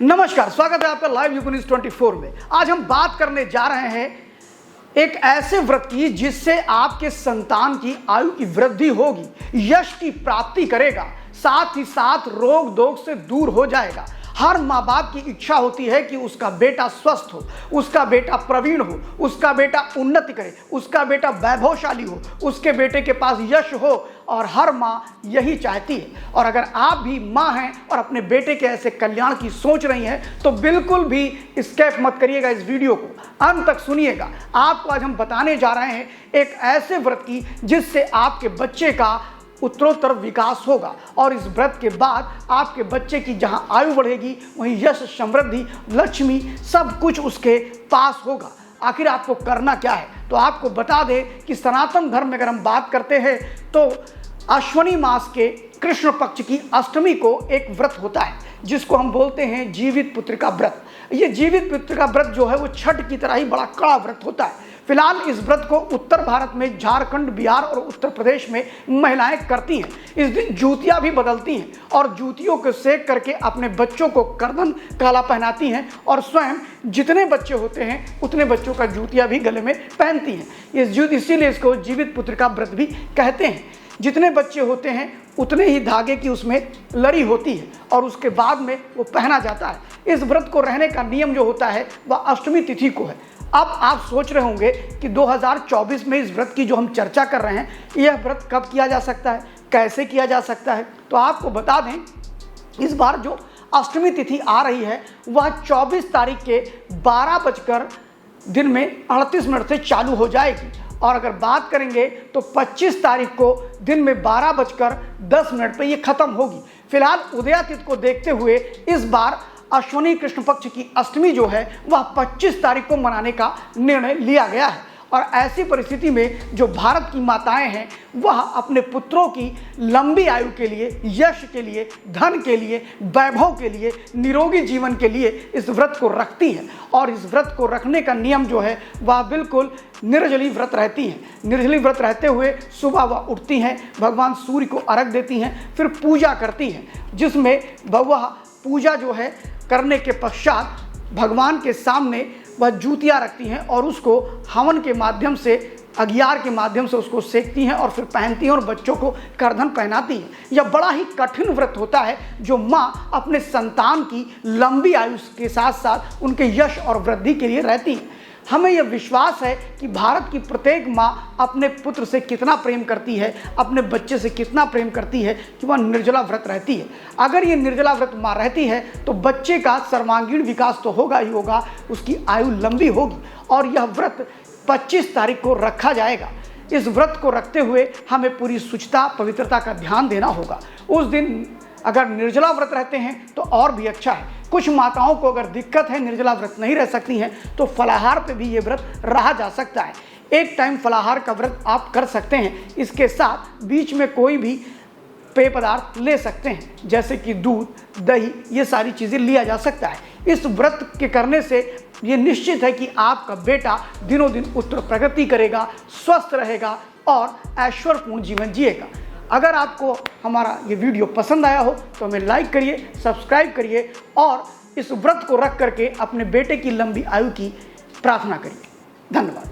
नमस्कार, स्वागत है आपका लाइव यूपी न्यूज़ 24 में। आज हम बात करने जा रहे हैं एक ऐसे व्रत की जिससे आपके संतान की आयु की वृद्धि होगी, यश की प्राप्ति करेगा, साथ ही साथ रोग दोग से दूर हो जाएगा। हर माँ बाप की इच्छा होती है कि उसका बेटा स्वस्थ हो, उसका बेटा प्रवीण हो, उसका बेटा उन्नति करे, उसका बेटा वैभवशाली हो, उसके बेटे के पास यश हो, और हर माँ यही चाहती है। और अगर आप भी माँ हैं और अपने बेटे के ऐसे कल्याण की सोच रही हैं तो बिल्कुल भी स्किप मत करिएगा, इस वीडियो को अंत तक सुनिएगा। आपको आज हम बताने जा रहे हैं एक ऐसे व्रत की जिससे आपके बच्चे का उत्तरोत्तर विकास होगा, और इस व्रत के बाद आपके बच्चे की जहां आयु बढ़ेगी वहीं यश, समृद्धि, लक्ष्मी सब कुछ उसके पास होगा। आखिर आपको करना क्या है? तो आपको बता दें कि सनातन धर्म में अगर हम बात करते हैं तो अश्वनी मास के कृष्ण पक्ष की अष्टमी को एक व्रत होता है जिसको हम बोलते हैं जीवित पुत्रिका व्रत। ये जीवित पुत्रिका व्रत जो है वो छठ की तरह ही बड़ा कड़ा व्रत होता है। फिलहाल इस व्रत को उत्तर भारत में झारखंड, बिहार और उत्तर प्रदेश में महिलाएं करती हैं। इस दिन जूतियां भी बदलती हैं और जूतियों को सेक करके अपने बच्चों को करदन काला पहनाती हैं, और स्वयं जितने बच्चे होते हैं उतने बच्चों का जूतियां भी गले में पहनती हैं। इसीलिए इसको जीवित पुत्रिका व्रत भी कहते हैं। जितने बच्चे होते हैं उतने ही धागे की उसमें लड़ी होती है और उसके बाद में वो पहना जाता है। इस व्रत को रहने का नियम जो होता है वह अष्टमी तिथि को है। अब आप सोच रहे होंगे कि 2024 में इस व्रत की जो हम चर्चा कर रहे हैं, यह व्रत कब किया जा सकता है, कैसे किया जा सकता है? तो आपको बता दें, इस बार जो अष्टमी तिथि आ रही है वह 24 तारीख के 12:38 से चालू हो जाएगी, और अगर बात करेंगे तो 25 तारीख को दिन में 12:10 पर ये खत्म होगी। फिलहाल उदया तिथि को देखते हुए इस बार अश्वनी कृष्ण पक्ष की अष्टमी जो है वह 25 तारीख को मनाने का निर्णय लिया गया है। और ऐसी परिस्थिति में जो भारत की माताएं हैं वह अपने पुत्रों की लंबी आयु के लिए, यश के लिए, धन के लिए, वैभव के लिए, निरोगी जीवन के लिए इस व्रत को रखती हैं। और इस व्रत को रखने का नियम जो है वह बिल्कुल निर्जली व्रत रहती हैं। निर्जली व्रत रहते हुए सुबह वह उठती हैं, भगवान सूर्य को अर्घ देती हैं, फिर पूजा करती हैं, जिसमें वह पूजा जो है करने के पश्चात भगवान के सामने वह जूतियाँ रखती हैं और उसको हवन के माध्यम से, अगियार के माध्यम से उसको सेकती हैं और फिर पहनती हैं और बच्चों को करधन पहनाती हैं। यह बड़ा ही कठिन व्रत होता है जो माँ अपने संतान की लंबी आयु के साथ साथ उनके यश और वृद्धि के लिए रहती हैं। हमें यह विश्वास है कि भारत की प्रत्येक माँ अपने पुत्र से कितना प्रेम करती है, अपने बच्चे से कितना प्रेम करती है कि वह निर्जला व्रत रहती है। अगर ये निर्जला व्रत माँ रहती है तो बच्चे का सर्वांगीण विकास तो होगा ही होगा, उसकी आयु लंबी होगी। और यह व्रत 25 तारीख को रखा जाएगा। इस व्रत को रखते हुए हमें पूरी शुचिता, पवित्रता का ध्यान देना होगा। उस दिन अगर निर्जला व्रत रहते हैं तो और भी अच्छा है। कुछ माताओं को अगर दिक्कत है, निर्जला व्रत नहीं रह सकती हैं, तो फलाहार पे भी ये व्रत रहा जा सकता है। एक टाइम फलाहार का व्रत आप कर सकते हैं। इसके साथ बीच में कोई भी पेय पदार्थ ले सकते हैं, जैसे कि दूध, दही, ये सारी चीज़ें लिया जा सकता है। इस व्रत के करने से ये निश्चित है कि आपका बेटा दिनों दिन उत्तर प्रगति करेगा, स्वस्थ रहेगा और ऐश्वर्यपूर्ण जीवन जिएगा। अगर आपको हमारा ये वीडियो पसंद आया हो तो हमें लाइक करिए, सब्सक्राइब करिए और इस व्रत को रख करके अपने बेटे की लंबी आयु की प्रार्थना करिए। धन्यवाद।